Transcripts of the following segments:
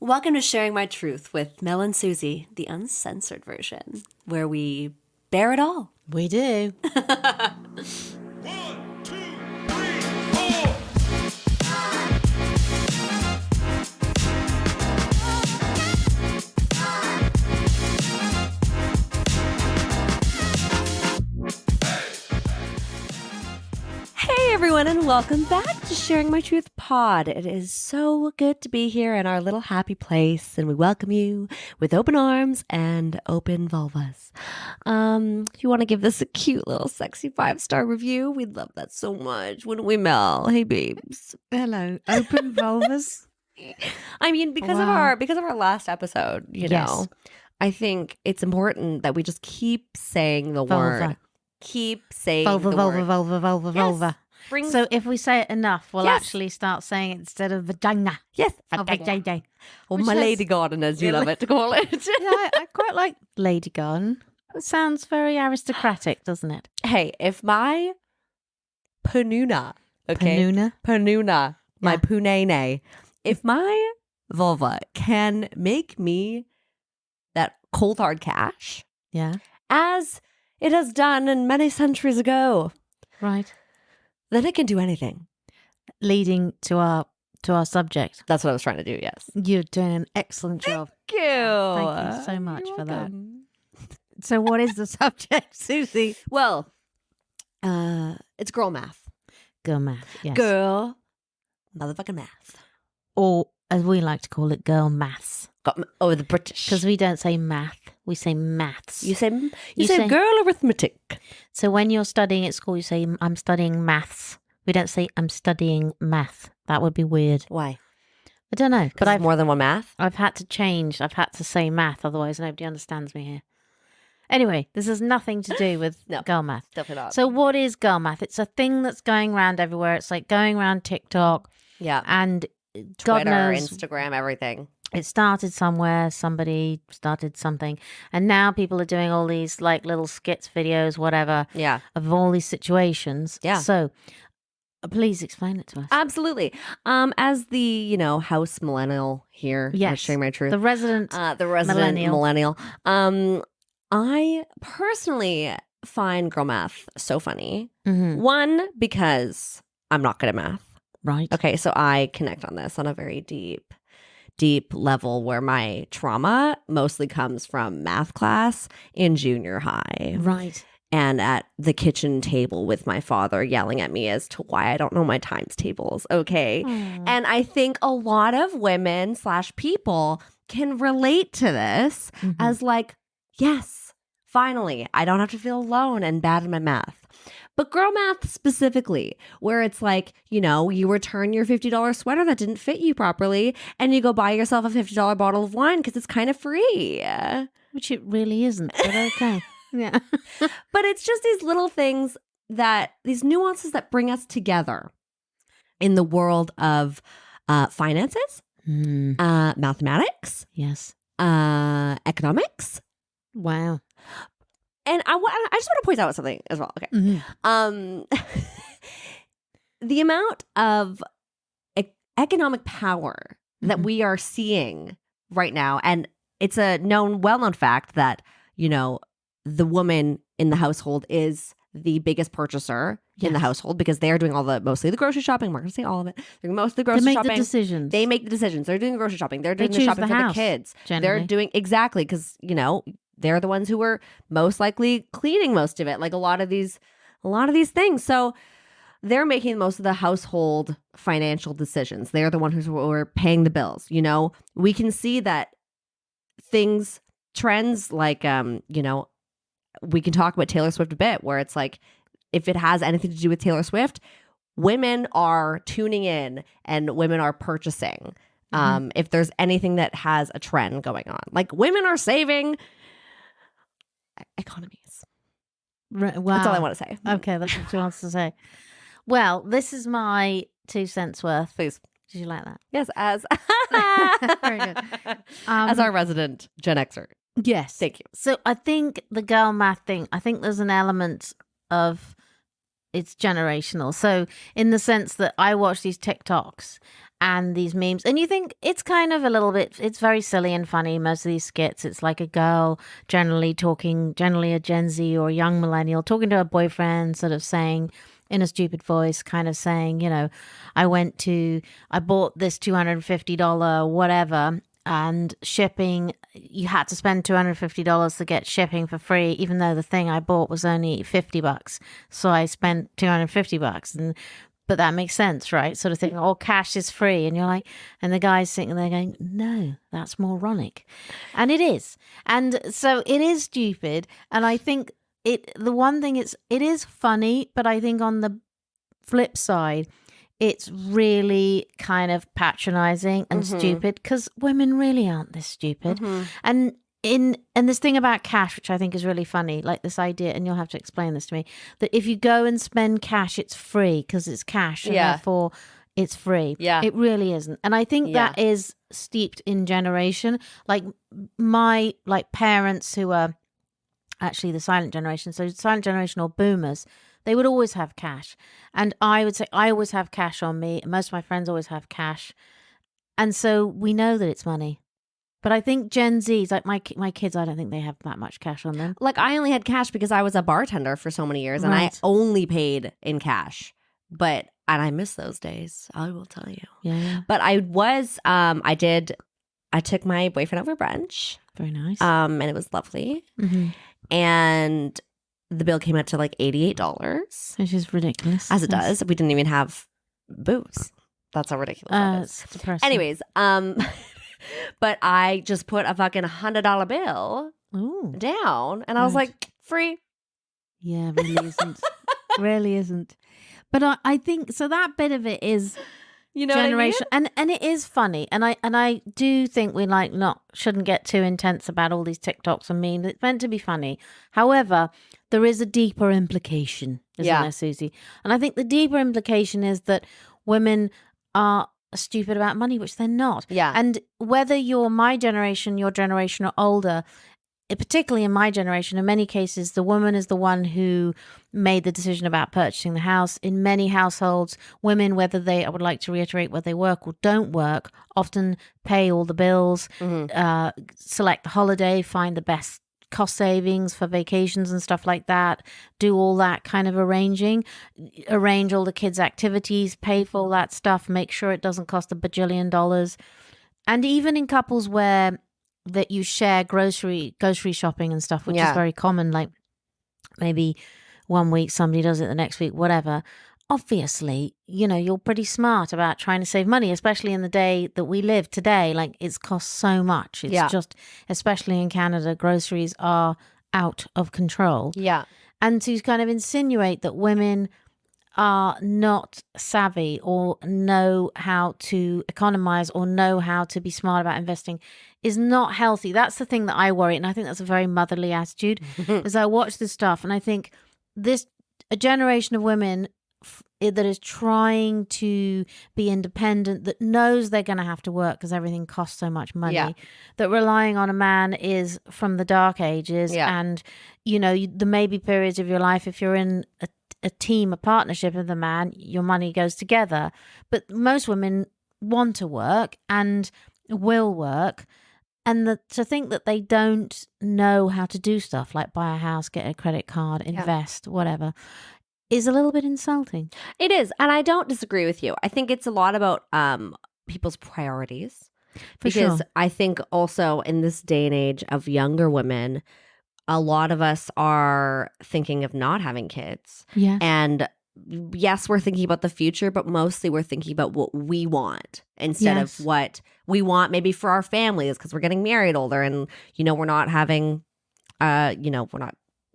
Welcome to Sharing My Truth with Mel and Suzie, the uncensored version, where we bear it all. We do. 1, 2, 3, 4. Hey everyone, and welcome back to Sharing My Truth Pod. It is so good to be here in our little happy place, and we welcome you with open arms and open vulvas. If you want to give this a cute little sexy 5-star review, we'd love that so much, wouldn't we, Mel? Hey babes. Hello. Open vulvas. I mean, because of our last episode, you know, I think it's important that we just keep saying the word. Keep saying vulva, the vulva, word. vulva, vulva, vulva. Brings... So if we say it enough, we'll actually start saying it instead of vagina. Yes, vagina. Or my lady garden, as you love it to call it. Yeah, I quite like lady garden. It sounds very aristocratic, doesn't it? Hey, if my panuna, panuna, my punene, if my vulva can make me that cold hard cash, as it has done in many centuries ago, right, then it can do anything. Leading to our subject. That's what I was trying to do. Yes, you're doing an excellent job. Thank you. Thank you so much for that. So, what is the subject, Suzie? Well, it's girl math. Girl math. Yes. Girl motherfucking math. Or, as we like to call it, girl maths. The British. Because we don't say math, we say maths. You say girl arithmetic. So when you're studying at school, you say, I'm studying maths. We don't say, I'm studying math. That would be weird. Why? I don't know. But I've more than one math? I've had to change. I've had to say math, otherwise nobody understands me here. Anyway, this has nothing to do with girl math. Definitely not. So what is girl math? It's a thing that's going around everywhere. It's like going around TikTok. Yeah. And Twitter, God knows, Instagram, everything. It started somewhere, somebody started something, and now people are doing all these like little skits, videos, whatever, of all these situations. Yeah. So please explain it to us. Absolutely. As the, house millennial here, Sharing My Truth. The resident millennial. I personally find girl math so funny. Mm-hmm. One, because I'm not good at math. Right. Okay, so I connect on this on a very deep level where my trauma mostly comes from math class in junior high. Right. And at the kitchen table with my father yelling at me as to why I don't know my times tables. Okay. And I think a lot of women / people can relate to this as like, yes, finally, I don't have to feel alone and bad in my math. But girl math specifically, where it's like, you return your $50 sweater that didn't fit you properly and you go buy yourself a $50 bottle of wine because it's kind of free. Which it really isn't, but okay. Yeah. But it's just these little things these nuances that bring us together in the world of finances, mathematics, economics. Wow. And I just want to point out something as well. Okay. Mm-hmm. The amount of economic power that we are seeing right now, and it's a well-known fact that, the woman in the household is the biggest purchaser in the household because they're doing mostly the grocery shopping. I'm not going to say all of it. They're doing most of the grocery shopping. They make the decisions. They make the decisions. They're doing the grocery shopping. They're doing the shopping for the kids. Generally. They're doing exactly because, they're the ones who were most likely cleaning most of it, like a lot of these things. So they're making most of the household financial decisions. They're the ones who are paying the bills. We can see that trends like, we can talk about Taylor Swift a bit, where it's like, if it has anything to do with Taylor Swift, women are tuning in and women are purchasing. If there's anything that has a trend going on, like women are saving economies. Right, wow. That's all I want to say. Okay, that's what she wants to say. Well, this is my 2 cents worth. Please. Did you like that? Yes, as very good. As our resident Gen Xer. Yes. Thank you. So I think the girl math thing, I think there's an element of it's generational. So in the sense that I watch these TikToks and these memes. And you think it's kind of a little bit, it's very silly and funny. Most of these skits, it's like a girl generally a Gen Z or a young millennial talking to her boyfriend, sort of saying in a stupid voice, kind of saying, I bought this $250 whatever, and shipping, you had to spend $250 to get shipping for free, even though the thing I bought was only $50. So I spent $250, but that makes sense, right? Sort of thing. All cash is free. And you're like, and the guy's sitting there going, no, that's moronic. And it is. And so it is stupid. And I think the one thing it is funny, but I think on the flip side, it's really kind of patronizing and stupid, because women really aren't this stupid. And this thing about cash, which I think is really funny, like this idea, and you'll have to explain this to me, that if you go and spend cash, it's free because it's cash, and therefore it's free. Yeah. It really isn't. And I think that is steeped in generation. Like my parents, who are actually the silent generation, so silent generation or boomers, they would always have cash. And I would say I always have cash on me. Most of my friends always have cash. And so we know that it's money. But I think Gen Z's, like my kids, I don't think they have that much cash on them. Like, I only had cash because I was a bartender for so many years, and I only paid in cash. And I miss those days, I will tell you. Yeah. But I took my boyfriend over brunch. Very nice. And it was lovely. And the bill came out to like $88. Which is ridiculous. As it does. We didn't even have booze. That's how ridiculous that is. It's depressing. Anyways, but I just put a fucking $100 bill down, and I was like, free. Yeah, really isn't. Really isn't. But I think so. That bit of it is, generation, what I mean? and it is funny, and I do think we shouldn't get too intense about all these TikToks and memes. It's meant to be funny. However, there is a deeper implication, isn't there, Susie? And I think the deeper implication is that women are stupid about money, which they're not. Yeah. And whether you're my generation, your generation, or older, particularly in my generation, in many cases, the woman is the one who made the decision about purchasing the house. In many households, women, whether they, I would like to reiterate, whether they work or don't work, often pay all the bills, select the holiday, find the best cost savings for vacations and stuff like that, do all that kind of arrange all the kids' activities, pay for all that stuff, make sure it doesn't cost $1 bajillion. And even in couples where that you share grocery shopping and stuff, which is very common, like maybe one week somebody does it, the next week, whatever. Obviously, you're pretty smart about trying to save money, especially in the day that we live today. Like, it's cost so much. It's just, especially in Canada, groceries are out of control. Yeah. And to kind of insinuate that women are not savvy or know how to economize or know how to be smart about investing is not healthy. That's the thing that I worry. And I think that's a very motherly attitude. As I watch this stuff, and I think a generation of women that is trying to be independent, that knows they're going to have to work because everything costs so much money, that relying on a man is from the dark ages. And, there may be periods of your life, if you're in a team, a partnership with a man, your money goes together. But most women want to work and will work. And to think that they don't know how to do stuff like buy a house, get a credit card, invest, whatever, is a little bit insulting. It is. And I don't disagree with you. I think it's a lot about people's priorities. Because I think also in this day and age of younger women, a lot of us are thinking of not having kids. Yeah. And yes, we're thinking about the future, but mostly we're thinking about what we want instead of what we want maybe for our families, because we're getting married older and, we're not having, we're not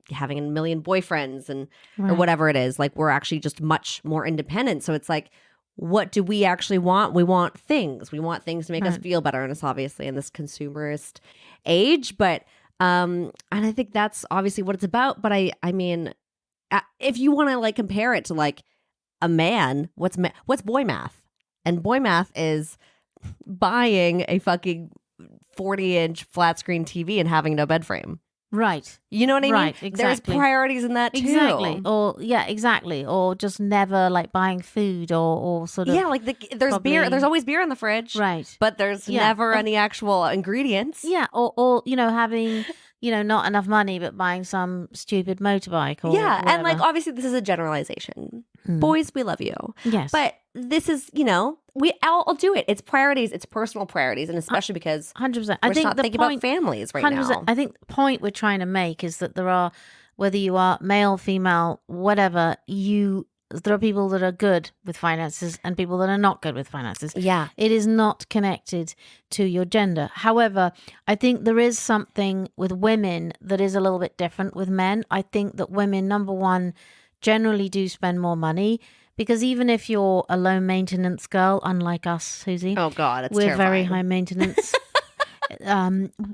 having a million boyfriends and or whatever it is. Like, we're actually just much more independent. So it's like, what do we actually want? We want things. We want things to make us feel better. And it's obviously in this consumerist age, but and I think that's obviously what it's about. But I mean, if you want to like compare it to like a man, what's boy math? And boy math is buying a fucking 40-inch flat screen TV and having no bed frame. Right. You know what I mean? Right, exactly. There's priorities in that too. Exactly. Exactly. Or just never like buying food or sort of. Yeah, like there's beer. There's always beer in the fridge. Right. But there's never any actual ingredients. Yeah. Or having, not enough money, but buying some stupid motorbike or yeah. whatever. And like, obviously this is a generalization. Boys, we love you. Yes. But this is, I'll do it. It's priorities. It's personal priorities. And especially because 100%. I think not thinking about families right 100%. now. I think the point we're trying to make is that there are, whether you are male, female, whatever, there are people that are good with finances and people that are not good with finances. Yeah. It is not connected to your gender. However, I think there is something with women that is a little bit different with men. I think that women, number one, generally do spend more money because even if you're a low maintenance girl, unlike us, Susie. Oh God, it's we're terrifying. very high maintenance.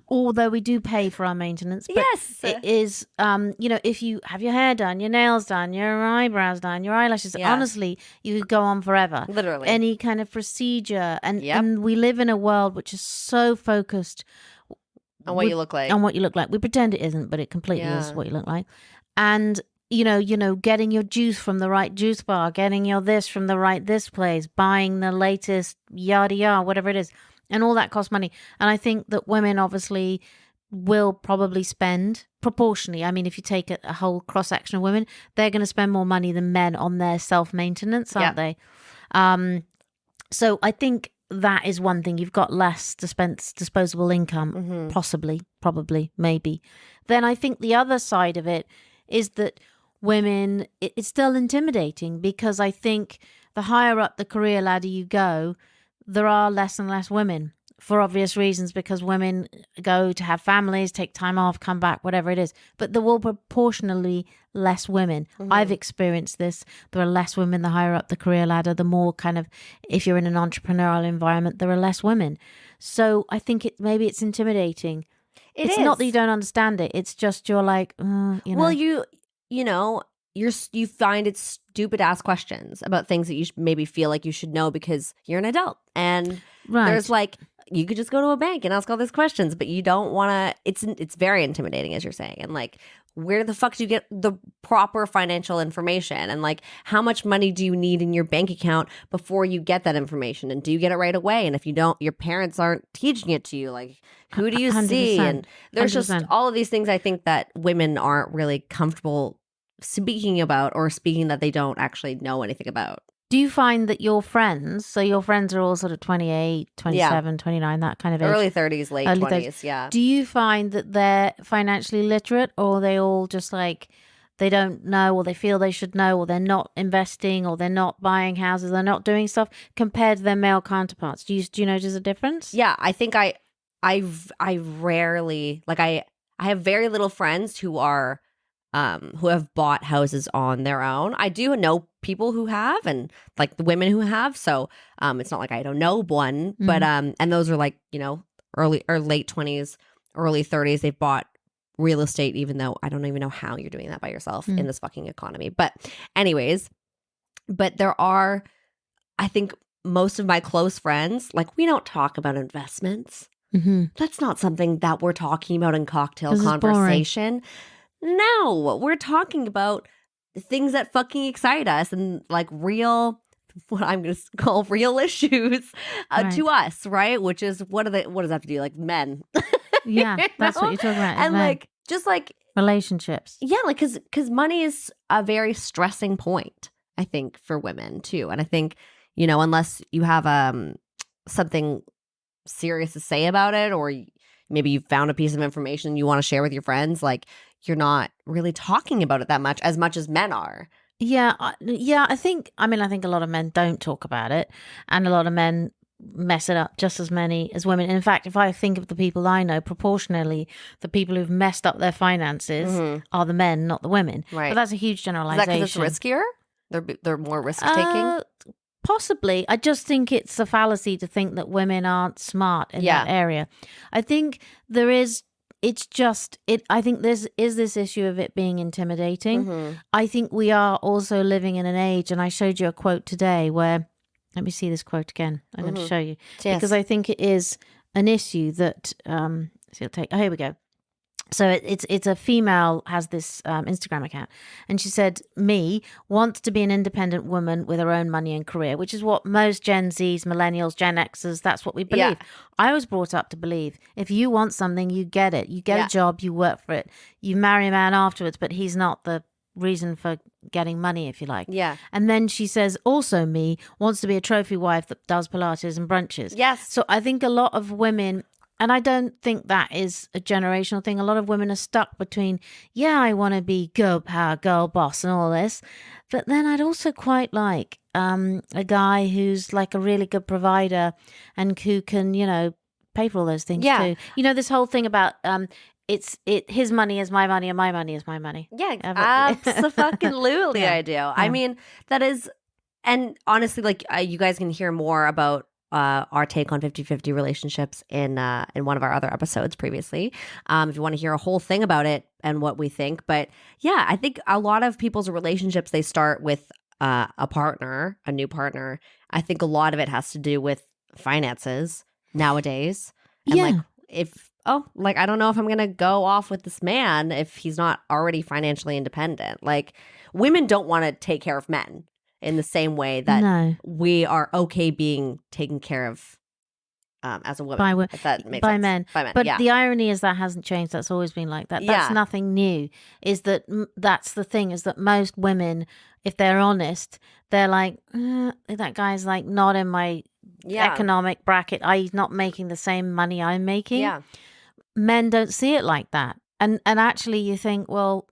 Although we do pay for our maintenance. But yes. it is, if you have your hair done, your nails done, your eyebrows done, your eyelashes, honestly, you could go on forever. Literally. Any kind of procedure. And we live in a world which is so focused on what you look like. On what you look like. We pretend it isn't, but it completely is what you look like. And getting your juice from the right juice bar, getting your this from the right this place, buying the latest yada yada, whatever it is. And all that costs money. And I think that women obviously will probably spend proportionally. I mean, if you take a whole cross-section of women, they're going to spend more money than men on their self-maintenance, aren't they? So I think that is one thing. You've got less disposable income, possibly, probably, maybe. Then I think the other side of it is that women, it's still intimidating because I think the higher up the career ladder you go, there are less and less women for obvious reasons because women go to have families, take time off, come back, whatever it is. But there will proportionally less women. I've experienced this. There are less women the higher up the career ladder, the more kind of, if you're in an entrepreneurial environment, there are less women. So I think maybe it's intimidating. It's not that you don't understand it. It's just you're like, Well, you find it stupid ass questions about things that you maybe feel like you should know because you're an adult. And there's like, you could just go to a bank and ask all these questions, but you don't want to. It's very intimidating, as you're saying. And like, where the fuck do you get the proper financial information? And like, how much money do you need in your bank account before you get that information? And do you get it right away? And if you don't, your parents aren't teaching it to you. Like, who do you see? And there's 100%. just all of these things I think that women aren't really comfortable speaking about, or speaking that they don't actually know anything about. Do you find that your friends are all sort of 28, 27, 29, that kind of age? Early 30s, late 20s, yeah. Do you find that they're financially literate, or are they all just like, they don't know, or they feel they should know, or they're not investing, or they're not buying houses, they're not doing stuff compared to their male counterparts? Do you notice a difference? Yeah, I think I rarely, like I have very little friends who are who have bought houses on their own. I do know people who have, and like the women who have. So it's not like I don't know one, but and those are like, early or late 20s, early 30s. They've bought real estate, even though I don't even know how you're doing that by yourself in this fucking economy. But anyways, there are, I think most of my close friends, like, we don't talk about investments. That's not something that we're talking about in cocktail conversation. No, we're talking about things that fucking excite us and like real, what I'm going to call real issues to us, right? Which is, what does that have to do? Like men. Yeah, that's what you're talking about. And men. Like, just like relationships. Yeah, like, because money is a very stressing point, I think, for women too. And I think, unless you have something serious to say about it, or maybe you found a piece of information you want to share with your friends, like, you're not really talking about it that much as men are. Yeah. I think a lot of men don't talk about it, and a lot of men mess it up just as many as women. In fact, if I think of the people I know, proportionally, the people who've messed up their finances are the men, not the women. Right. But that's a huge generalization. Is that because it's riskier? They're more risk taking? Possibly. I just think it's a fallacy to think that women aren't smart in that area. I think there is. I think this issue of it being intimidating. I think we are also living in an age, and I showed you a quote today where, let me see this quote again. I'm going to show you. Yes. Because I think it is an issue that, here we go. So it's a female has this Instagram account, and she said, "Me wants to be an independent woman with her own money and career," which is what most Gen Zs, millennials, Gen Xers, that's what we believe. I was brought up to believe if you want something, you get it. You get a job, you work for it. You marry a man afterwards, but he's not the reason for getting money, if you like. Yeah. And then she says, also me wants to be a trophy wife that does Pilates and brunches. Yes. So I think a lot of women. And I don't think that is a generational thing. A lot of women are stuck between, I want to be girl power, girl boss and all this. But then I'd also quite like a guy who's like a really good provider and who can, pay for all those things too. This whole thing about his money is my money and my money is my money. Yeah, absolutely I do. Yeah. I mean, that is, and honestly, like you guys can hear more about our take on 50-50 relationships in one of our other episodes previously, if you want to hear a whole thing about it and what we think. But yeah, I think a lot of people's relationships, they start with a new partner. I think a lot of it has to do with finances nowadays. And I don't know if I'm gonna go off with this man if he's not already financially independent. Like, women don't want to take care of men in the same way that we are okay being taken care of as a woman. If that makes sense. Men. By men. But the irony is that hasn't changed. That's always been like that. That's nothing new. Is that that's the thing, is that most women, if they're honest, they're like, that guy's like not in my economic bracket. He's not making the same money I'm making. Yeah. Men don't see it like that. And actually you think, well,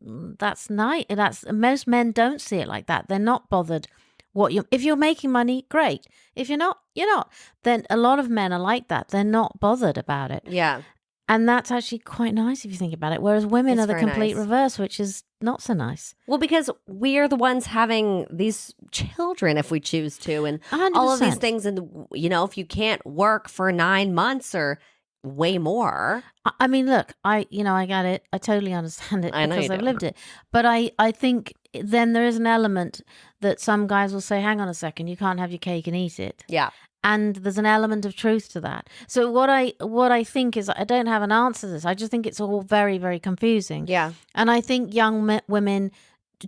that's nice. Most men don't see it like that. They're not bothered if you're making money, great. If you're not, you're not. Then a lot of men are like that. They're not bothered about it. Yeah. And that's actually quite nice if you think about it. Whereas women are the complete reverse, which is not so nice. Well, because we are the ones having these children if we choose to, and 100%. all of these things. And if you can't work for 9 months or way more. I mean, look, I get it. I totally understand it because I've lived it. But I think then there is an element that some guys will say, hang on a second, you can't have your cake and eat it. Yeah. And there's an element of truth to that. So what I think is, I don't have an answer to this. I just think it's all very, very confusing. Yeah. And I think young women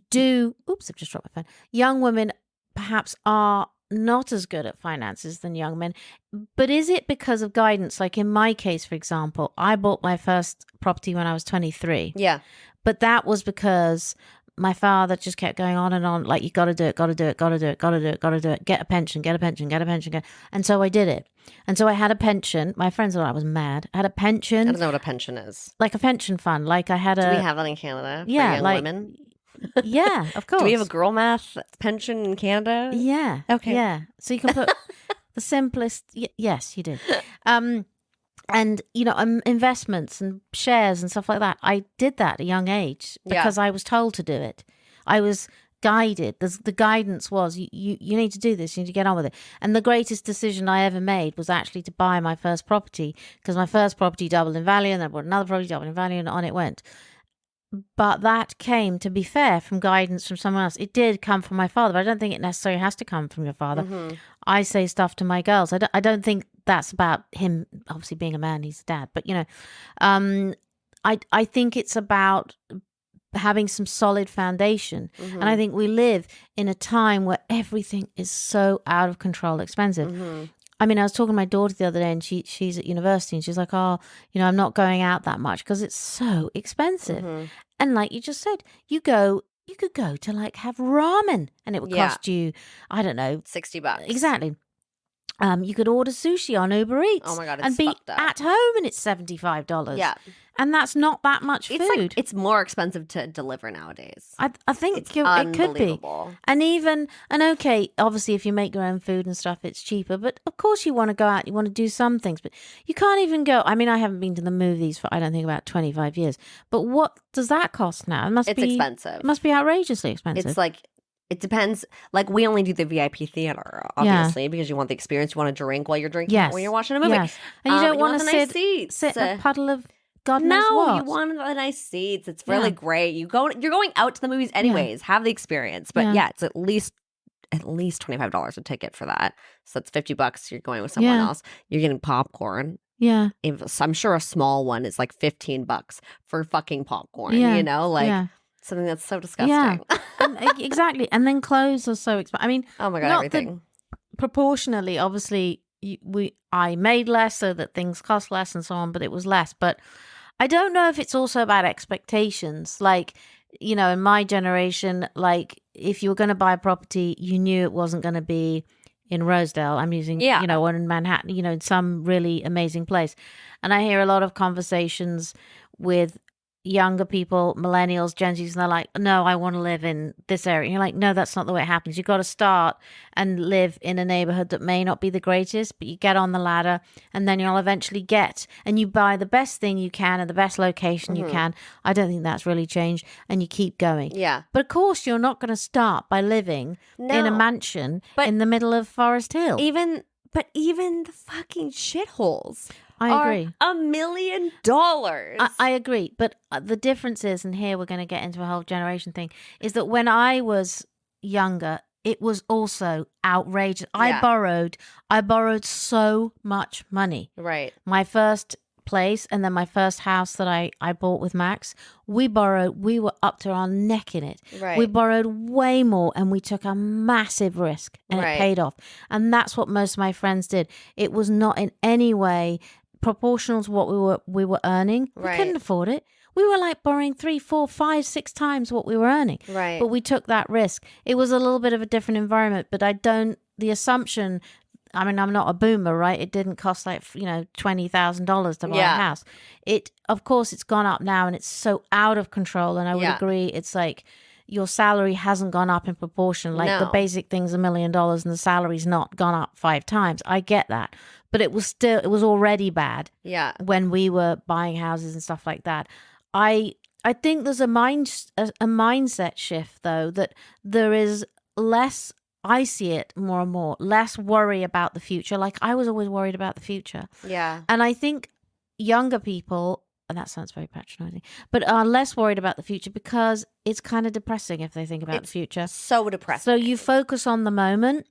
do, oops, I've just dropped my phone. Young women perhaps are not as good at finances than young men. But is it because of guidance? Like in my case, for example, I bought my first property when I was 23. Yeah. But that was because my father just kept going on and on, like, you got to do it, got to do it, got to do it, got to do it, got to do it, get a pension, get a pension, get a pension. And so I did it. And so I had a pension. My friends thought I was mad. I had a pension. I don't know what a pension is. Like a pension fund. Like I had Do we have that in Canada for young women? Yeah, of course. Do we have a girl math pension in Canada? Yeah. Okay. Yeah. So you can put the simplest. Yes, you do. And investments and shares and stuff like that. I did that at a young age because I was told to do it. I was guided. The guidance was you need to do this. You need to get on with it. And the greatest decision I ever made was actually to buy my first property, because my first property doubled in value, and then I bought another property doubled in value, and on it went. But that came, to be fair, from guidance from someone else. It did come from my father, but I don't think it necessarily has to come from your father. Mm-hmm. I say stuff to my girls. I don't think that's about him, obviously being a man, he's a dad. But, I think it's about having some solid foundation. Mm-hmm. And I think we live in a time where everything is so out of control expensive. Mm-hmm. I mean, I was talking to my daughter the other day, and she's at university, and she's like, I'm not going out that much because it's so expensive. Mm-hmm. And like you just said, you could go to like have ramen, and it would cost you, I don't know, $60. Exactly. You could order sushi on Uber Eats. Oh my God, and be at home, and it's $75. Yeah. And that's not that much food. It's more expensive to deliver nowadays. I think it could be. And okay, obviously if you make your own food and stuff, it's cheaper. But of course you want to go out, you want to do some things. But you can't even go. I mean, I haven't been to the movies for, I don't think, about 25 years. But what does that cost now? It's expensive. It must be outrageously expensive. It's like, it depends. Like, we only do the VIP theater, obviously, because you want the experience. You want to drink while you're drinking, when you're watching a movie. Yes. And you don't want to sit in a puddle of God knows what. No, you want the nice seats. It's really great. You're going out to the movies anyways. Have the experience. But it's at least $25 a ticket for that. So that's $50. You're going with someone else. You're getting popcorn. Yeah. I'm sure a small one is like $15 for fucking popcorn, Yeah. you know? Like Yeah. something that's so disgusting. Yeah. Exactly. And then clothes are so expensive. I mean, oh my God, not everything. Proportionally, obviously, I made less so that things cost less and so on, but it was less. But I don't know if it's also about expectations. Like, you know, in my generation, like if you were going to buy a property, you knew it wasn't going to be in Rosedale. I'm using, you know, one in Manhattan, you know, in some really amazing place. And I hear a lot of conversations with younger people, millennials, Gen Zs, and they're like, no, I want to live in this area. And you're like, no, that's not the way it happens. You've got to start and live in a neighborhood that may not be the greatest, but you get on the ladder and then you'll eventually get, and you buy the best thing you can at the best location you can. I don't think that's really changed, and you keep going. Yeah. But of course, you're not going to start by living in a mansion in the middle of Forest Hill. Even the fucking shitholes. I agree. $1 million. I agree. But the difference is, and here we're going to get into a whole generation thing, is that when I was younger, it was also outrageous. Yeah. I borrowed so much money. Right. My first place and then my first house that I bought with Max, we were up to our neck in it. Right. We borrowed way more and we took a massive risk and it paid off. And that's what most of my friends did. It was not in any way proportional to what we were earning. We couldn't afford it. We were like borrowing 3, 4, 5, 6 times what we were earning. Right. But we took that risk. It was a little bit of a different environment, but the assumption, I mean, I'm not a boomer, right? It didn't cost like, you know, $20,000 to buy a house. Of course, it's gone up now and it's so out of control. And I would agree. It's like your salary hasn't gone up in proportion. Like the basic thing's $1 million and the salary's not gone up 5 times. I get that. But it was already bad. Yeah. When we were buying houses and stuff like that. I think there's a mindset shift though, that there is less. I see it more and more, less worry about the future. Like I was always worried about the future. Yeah. And I think younger people, and that sounds very patronizing, but are less worried about the future because it's kind of depressing if they think about the future. So depressing. So you focus on the moment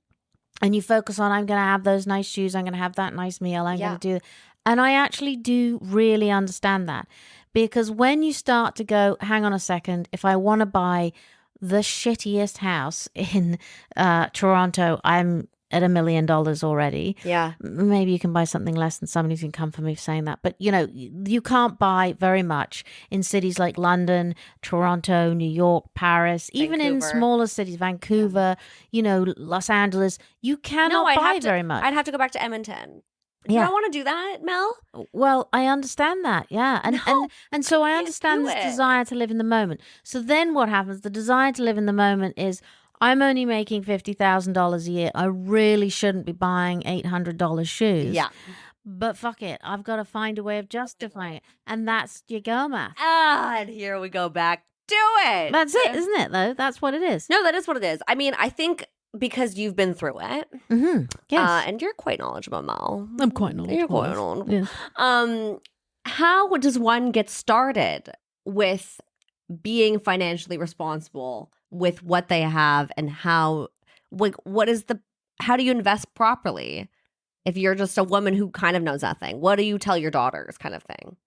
and you focus on, I'm going to have those nice shoes. I'm going to have that nice meal. I'm going to do. And I actually do really understand that, because when you start to go, hang on a second, if I want to buy the shittiest house in Toronto, I'm at $1 million already. Yeah. Maybe you can buy something less, and somebody can come for me for saying that. But, you know, you can't buy very much in cities like London, Toronto, New York, Paris, even in smaller cities, Vancouver, you know, Los Angeles. You cannot buy very much. I'd have to go back to Edmonton. Yeah. You don't want to do that, Mel? Well, I understand that, yeah. And so I understand this desire to live in the moment. So then what happens? The desire to live in the moment is, I'm only making $50,000 a year. I really shouldn't be buying $800 shoes. Yeah. But fuck it. I've got to find a way of justifying it. And that's your girl math. And here we go back to it. That's it, isn't it, though? That's what it is. No, that is what it is. I mean, I think because you've been through it. Mm-hmm. Yes. And you're quite knowledgeable, Mel. I'm quite knowledgeable. You're quite knowledgeable. Yes. How does one get started with being financially responsible with what they have, and how do you invest properly if you're just a woman who kind of knows nothing? What do you tell your daughters, kind of thing?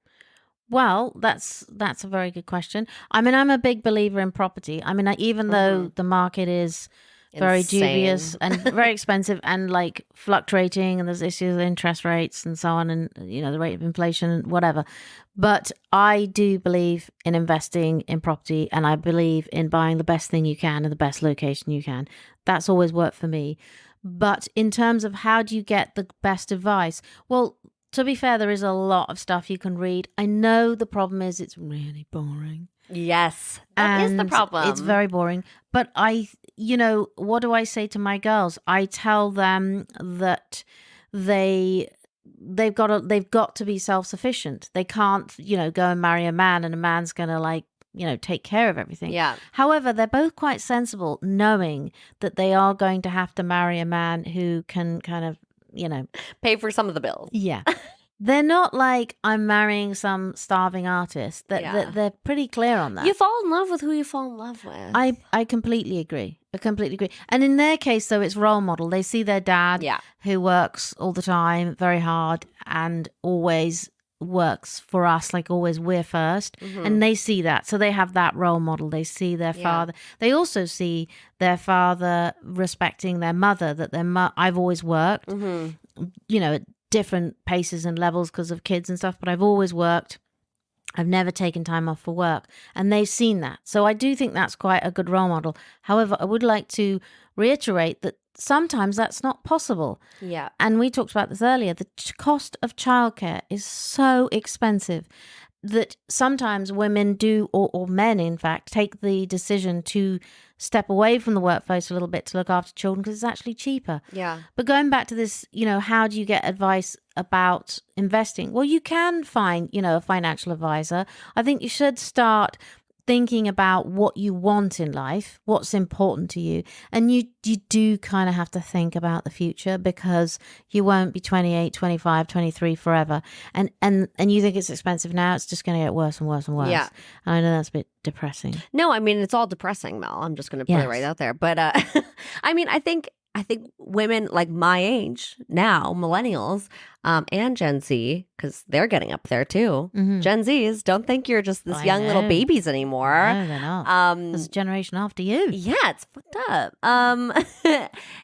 Well, that's a very good question. I mean, I'm a big believer in property. I mean, even though the market is very dubious and very expensive and like fluctuating, and there's issues with interest rates and so on, and you know, the rate of inflation and whatever, but I do believe in investing in property, and I believe in buying the best thing you can in the best location you can. That's always worked for me. But in terms of how do you get the best advice, well, to be fair, there is a lot of stuff you can read. I know the problem is it's really boring. Yes, that is the problem. It's very boring. But what do I say to my girls? I tell them that they've got to be self-sufficient. They can't, go and marry a man and a man's going to take care of everything. Yeah. However, they're both quite sensible, knowing that they are going to have to marry a man who can kind of, pay for some of the bills. Yeah. They're not like I'm marrying some starving artist. They're pretty clear on that. You fall in love with who you fall in love with. I completely agree. And in their case, though, it's role model. They see their dad who works all the time, very hard, and always works for us, like always we're first. And they see that. So they have that role model. They see their father. They also see their father respecting their mother, that I've always worked, at different paces and levels because of kids and stuff, but I've always worked. I've never taken time off for work, and they've seen that. So I do think that's quite a good role model. However, I would like to reiterate that sometimes that's not possible. Yeah. And we talked about this earlier. The cost of childcare is so expensive that sometimes women do, or men, in fact, take the decision to step away from the workforce a little bit to look after children because it's actually cheaper. Yeah. But going back to this, how do you get advice about investing? Well, you can find, a financial advisor. I think you should start thinking about what you want in life, what's important to you. And you do kind of have to think about the future because you won't be 28, 25, 23 forever. And you think it's expensive now, it's just going to get worse and worse and worse. Yeah. And I know that's a bit depressing. No, I mean, it's all depressing, Mel. I'm just going to put it right out there. But I mean, I think women like my age now, millennials, and Gen Z, because they're getting up there too. Gen Zs, don't think you're just this young little babies anymore. No, they're not. There's a generation after you. Yeah, it's fucked up.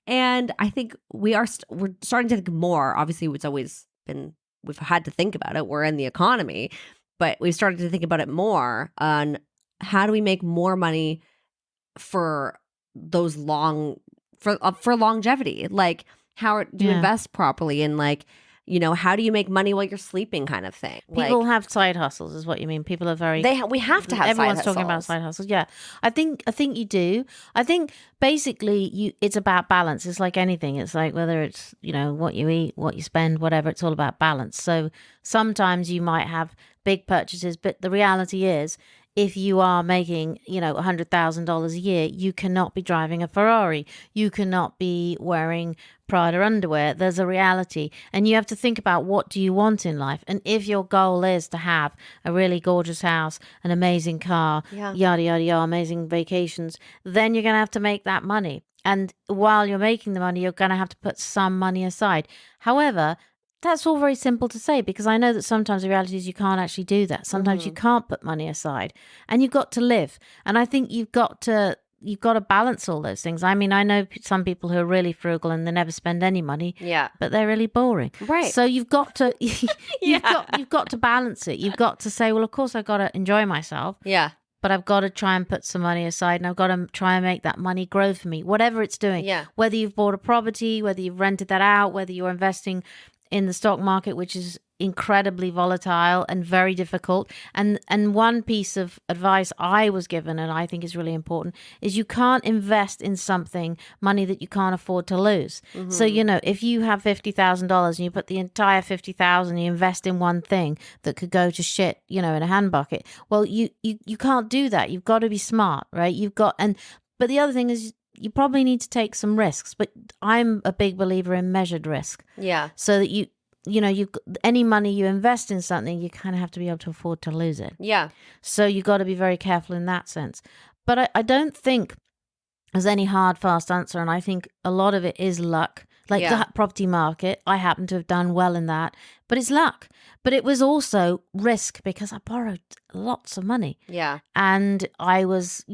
And I think we're starting to think more. Obviously, it's always been, we've had to think about it. We're in the economy, but we've started to think about it more on how do we make more money for those for longevity, like how do you invest properly, and like, how do you make money while you're sleeping, kind of thing. People have side hustles, is what you mean. People are very. We have to have. Everyone's side talking about side hustles. Yeah, I think you do. I think basically it's about balance. It's like anything. It's like whether it's what you eat, what you spend, whatever. It's all about balance. So sometimes you might have big purchases, but the reality is, if you are making, $100,000 a year, you cannot be driving a Ferrari. You cannot be wearing Prada underwear. There's a reality. And you have to think about, what do you want in life? And if your goal is to have a really gorgeous house, an amazing car, yada, yada, yada, amazing vacations, then you're going to have to make that money. And while you're making the money, you're going to have to put some money aside. However, that's all very simple to say, because I know that sometimes the reality is you can't actually do that. Sometimes you can't put money aside, and you've got to live. And I think you've got to balance all those things. I mean, I know some people who are really frugal and they never spend any money. Yeah. But they're really boring. Right. So you've got to you've got to balance it. You've got to say, well, of course I've got to enjoy myself. Yeah. But I've got to try and put some money aside, and I've got to try and make that money grow for me, whatever it's doing. Yeah. Whether you've bought a property, whether you've rented that out, whether you're investing in the stock market, which is incredibly volatile and very difficult. And one piece of advice I was given, and I think is really important, is you can't invest in something, money that you can't afford to lose. So, if you have $50,000 and you put the entire $50,000, you invest in one thing that could go to shit, in a hand bucket. Well, you can't do that. You've got to be smart, right? But the other thing is, you probably need to take some risks, but I'm a big believer in measured risk. Yeah. So that you any money you invest in something, you kind of have to be able to afford to lose it. Yeah. So you've got to be very careful in that sense. But I don't think there's any hard, fast answer. And I think a lot of it is luck. Like the property market, I happen to have done well in that, but it's luck. But it was also risk, because I borrowed lots of money. Yeah. And I was,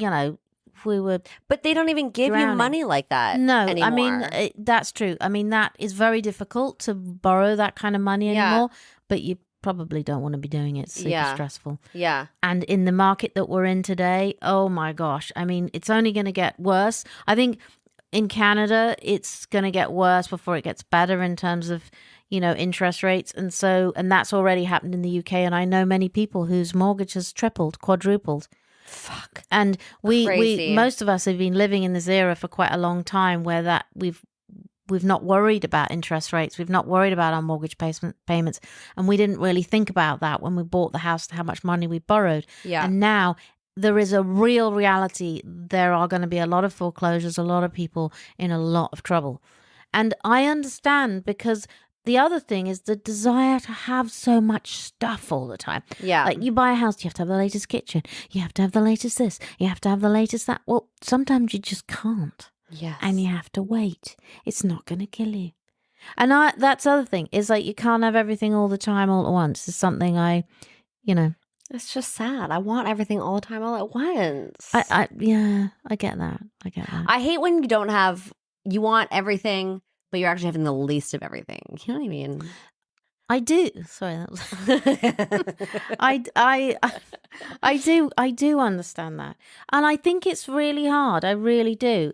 but they don't even give you money like that. No, anymore. I mean, that's true. I mean, that is very difficult to borrow that kind of money anymore, but you probably don't want to be doing it. It's super stressful. Yeah. And in the market that we're in today, oh my gosh, I mean, it's only going to get worse. I think in Canada, it's going to get worse before it gets better in terms of, interest rates. And that's already happened in the UK. And I know many people whose mortgage has tripled, quadrupled. Fuck. And we most of us have been living in this era for quite a long time, where that we've not worried about interest rates, we've not worried about our mortgage payments, and we didn't really think about that when we bought the house, how much money we borrowed. Yeah. And now there is a real reality. There are going to be a lot of foreclosures, a lot of people in a lot of trouble. And I understand, because the other thing is the desire to have so much stuff all the time. Yeah. Like you buy a house, you have to have the latest kitchen. You have to have the latest this. You have to have the latest that. Well, sometimes you just can't. Yes. And you have to wait. It's not going to kill you. And that's the other thing is like you can't have everything all the time all at once. It's something It's just sad. I want everything all the time, all at once. I get that. I hate when you want everything, but you're actually having the least of everything. You know what I mean? I do. Sorry, that was. I do understand that, and I think it's really hard. I really do.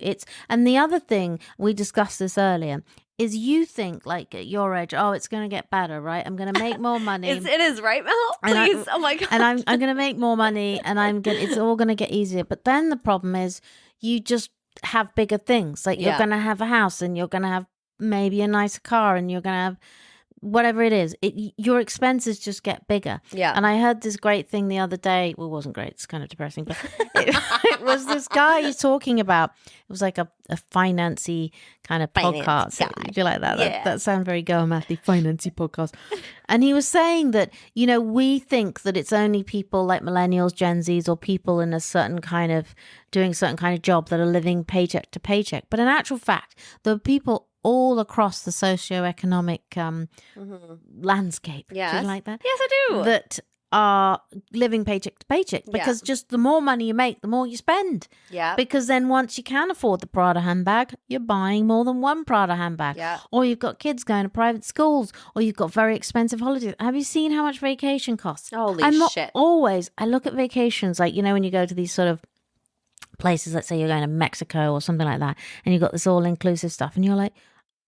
And the other thing we discussed this earlier is you think like at your age, oh, it's going to get better, right? I'm going to make more money. It is, right, Mel? Please, oh my god! And I'm going to make more money, and it's all going to get easier. But then the problem is, you just have bigger things. Like you're going to have a house, and you're going to have maybe a nicer car, and you're going to have whatever it is, your expenses just get bigger. Yeah. And I heard this great thing the other day. Well, it wasn't great. It's kind of depressing, but it was this guy talking about, it was like a financy kind of podcast. Do you like that? Yeah. That sounds very 𝐿 financy podcast. And he was saying that, we think that it's only people like millennials, Gen Zs, or people in a certain kind of, doing a certain kind of job that are living paycheck to paycheck. But in actual fact, there are people all across the socioeconomic landscape. Yes. Do you like that? Yes, I do. That are living paycheck to paycheck because just the more money you make, the more you spend. Yeah. Because then once you can afford the Prada handbag, you're buying more than one Prada handbag. Yeah. Or you've got kids going to private schools, or you've got very expensive holidays. Have you seen how much vacation costs? Holy shit. I look at vacations like, when you go to these sort of places, let's say you're going to Mexico or something like that, and you've got this all-inclusive stuff, and you're like,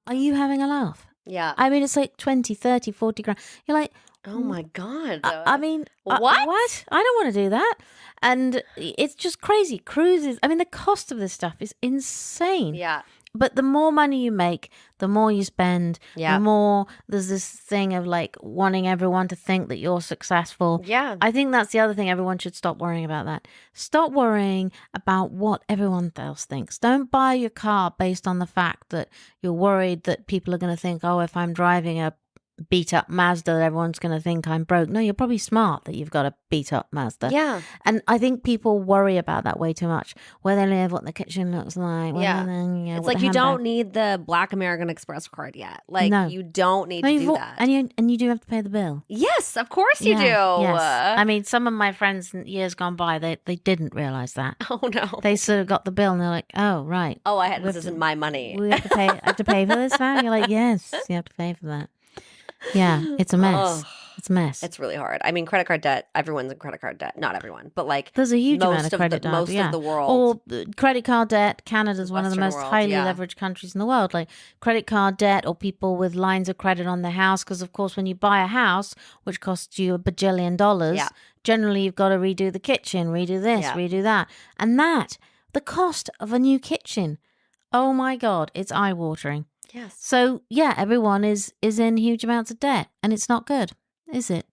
are you having a laugh? Yeah. I mean, it's like 20, 30, 40 grand. You're like, oh my God. I mean, what? What? I don't want to do that. And it's just crazy. Cruises. I mean, the cost of this stuff is insane. Yeah. But the more money you make, the more you spend, the more there's this thing of like wanting everyone to think that you're successful. Yeah. I think that's the other thing. Everyone should stop worrying about that. Stop worrying about what everyone else thinks. Don't buy your car based on the fact that you're worried that people are going to think, oh, if I'm driving a beat up Mazda, everyone's going to think I'm broke. No, you're probably smart that you've got a beat up Mazda. Yeah. And I think people worry about that way too much. Where they live, what the kitchen looks like. It's like you don't need the Black American Express card yet. Like you don't need to do that. And you do have to pay the bill. Yes, of course you do. Yes. I mean, some of my friends in years gone by, they didn't realize that. Oh no. They sort of got the bill and they're like, oh right. Oh, this isn't my money. We have to pay. I have to pay for this now. You're like, yes, you have to pay for that. Yeah, it's a mess. It's a mess. It's really hard. I mean, credit card debt, everyone's in credit card debt. Not everyone, but like there's a huge amount of credit debt. Most of the world. Or credit card debt. Canada's one of the most highly leveraged countries in the world. Like credit card debt or people with lines of credit on their house. Because, of course, when you buy a house, which costs you $1 bajillion, generally you've got to redo the kitchen, redo this, redo that. And the cost of a new kitchen, oh my God, it's eye-watering. Yes. So everyone is in huge amounts of debt, and it's not good, is it?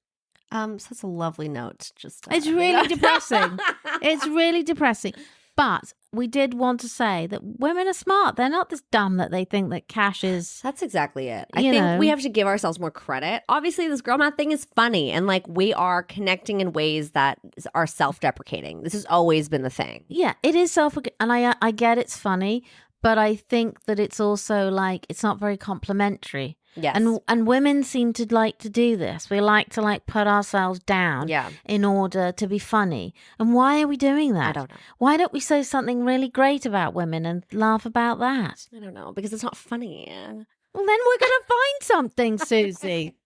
So that's a lovely note. It's really depressing. It's really depressing. But we did want to say that women are smart. They're not this dumb that they think that cash is. That's exactly it. I think we have to give ourselves more credit. Obviously, this girl math thing is funny, and like we are connecting in ways that are self-deprecating. This has always been the thing. Yeah, it is and I get it's funny. But I think that it's also like, it's not very complimentary. Yes. And women seem to like to do this. We like to like put ourselves down in order to be funny. And why are we doing that? I don't know. Why don't we say something really great about women and laugh about that? I don't know, because it's not funny. Well, then we're going to find something, Susie.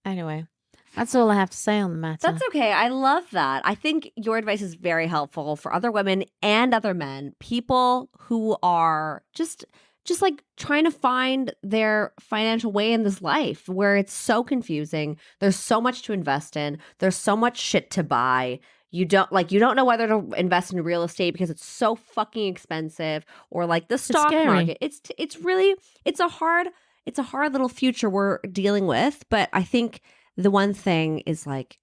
Anyway. That's all I have to say on the matter. That's okay. I love that. I think your advice is very helpful for other women and other men, people who are just like trying to find their financial way in this life where it's so confusing. There's so much to invest in. There's so much shit to buy. You don't know whether to invest in real estate because it's so fucking expensive, or like the stock market. It's a hard little future we're dealing with, but I think the one thing is like,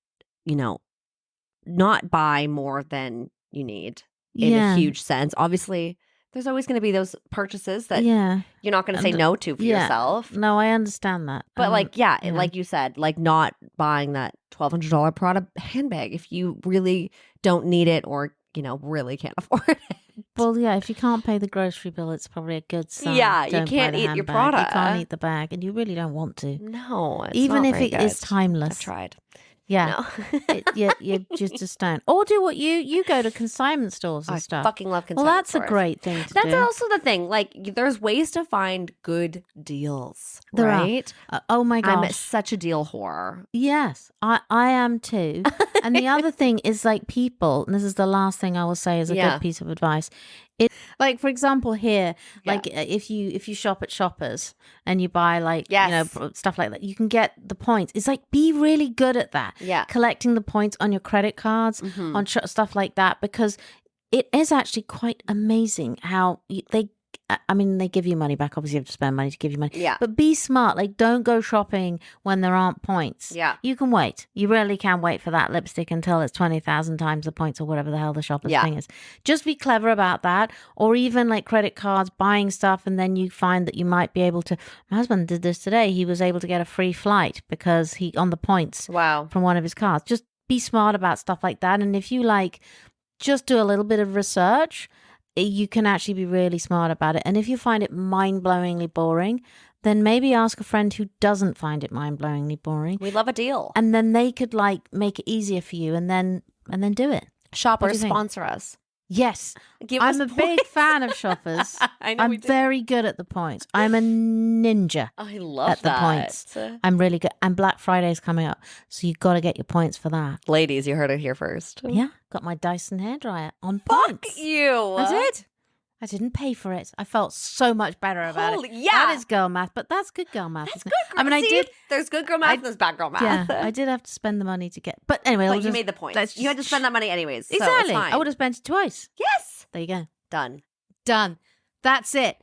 not buy more than you need in a huge sense. Obviously, There's always going to be those purchases that Yeah. you're not going to say no to for yourself. No, I understand that. But like you said, like not buying that $1,200 Prada handbag if you really don't need it or, really can't afford it. Well, yeah, if you can't pay the grocery bill, it's probably a good sign. Yeah, you Don't can't buy the eat your handbag. Prada. You can't eat the bag, and you really don't want to. No, it's even not if very it is good. timeless. I've tried. Yeah, No. you just don't. Or do what you go to consignment stores and stuff. I fucking love consignment Well, that's stores. a great thing to That's do. also the thing. Like, there's ways to find good deals, There are. right? Oh my gosh. I'm such a deal whore. Yes, I am too. And the other thing is like people, and this is the last thing I will say as a good piece of advice. Like, for example, here, like if you shop at Shoppers and you buy like, stuff like that, you can get the points. It's like, be really good at that. Yeah. Collecting the points on your credit cards, on stuff like that, because it is actually quite amazing how they give you money back. Obviously, you have to spend money to give you money. Yeah. But be smart. Like, don't go shopping when there aren't points. Yeah. You can wait. You really can wait for that lipstick until it's 20,000 times the points or whatever the hell the Shoppers thing is. Just be clever about that. Or even like credit cards, buying stuff, and then you find that you might be able to. My husband did this today. He was able to get a free flight because he on the points from one of his cards. Just be smart about stuff like that. And if you just do a little bit of research, you can actually be really smart about it. And if you find it mind-blowingly boring, then maybe ask a friend who doesn't find it mind-blowingly boring. We love a deal. And then they could make it easier for you and then do it. Shoppers sponsor us. Yes. I'm a big fan of Shoppers. I know. I'm very good at the points. I'm a ninja. I love at the points. I'm really good. And Black Friday's coming up, so you've got to get your points for that. Ladies, you heard it here first. Yeah, got my Dyson hairdryer on Fuck points. you. I did. I didn't pay for it. I felt so much better about it. Yeah. That is girl math, but that's good girl math. That's isn't good it? girl. I did. There's good girl math and there's bad girl math. Yeah, I did have to spend the money to get. But anyway, But you made the point. You had to spend that money anyways. So Exactly. it's fine. I would have spent it twice. Yes. There you go. Done. That's it.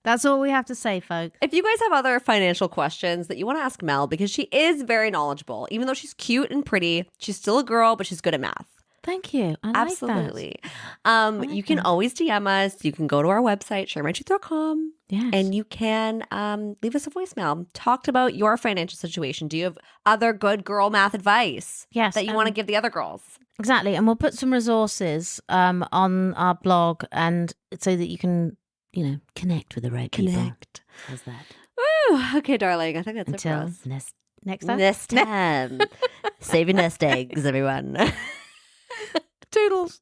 That's all we have to say, folks. If you guys have other financial questions that you want to ask Mel, because she is very knowledgeable, even though she's cute and pretty, she's still a girl, but she's good at math. Thank you. I Absolutely. Like you can always DM us. You can go to our website, sharemytruth.com. Yes. And you can leave us a voicemail. Talk about your financial situation. Do you have other good girl math advice that you want to give the other girls? Exactly. And we'll put some resources on our blog, and so that you can, connect with the right people. How's that? Woo. Okay, darling. I think that's it for us. Next time. Next time. Save your nest eggs, everyone. Toodles.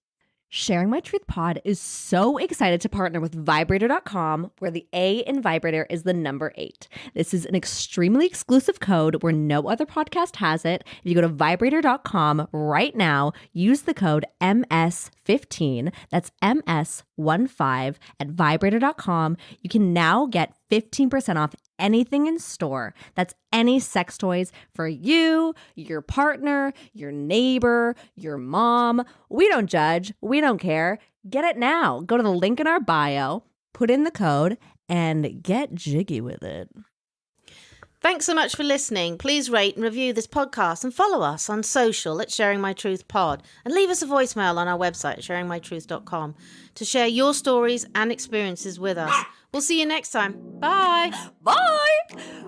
Sharing My Truth Pod is so excited to partner with Vibrator.com, where the A in vibrator is the number 8. This is an extremely exclusive code where no other podcast has it. If you go to Vibrator.com right now, use the code MS15, that's MS15 at Vibrator.com. You can now get 15% off anything in store. That's any sex toys for you, your partner, your neighbor, your mom. We don't judge. We don't care. Get it now. Go to the link in our bio, put in the code, and get jiggy with it. Thanks so much for listening. Please rate and review this podcast and follow us on social at Sharing My Truth Pod, and leave us a voicemail on our website, sharingmytruth.com, to share your stories and experiences with us. We'll see you next time. Bye. Bye.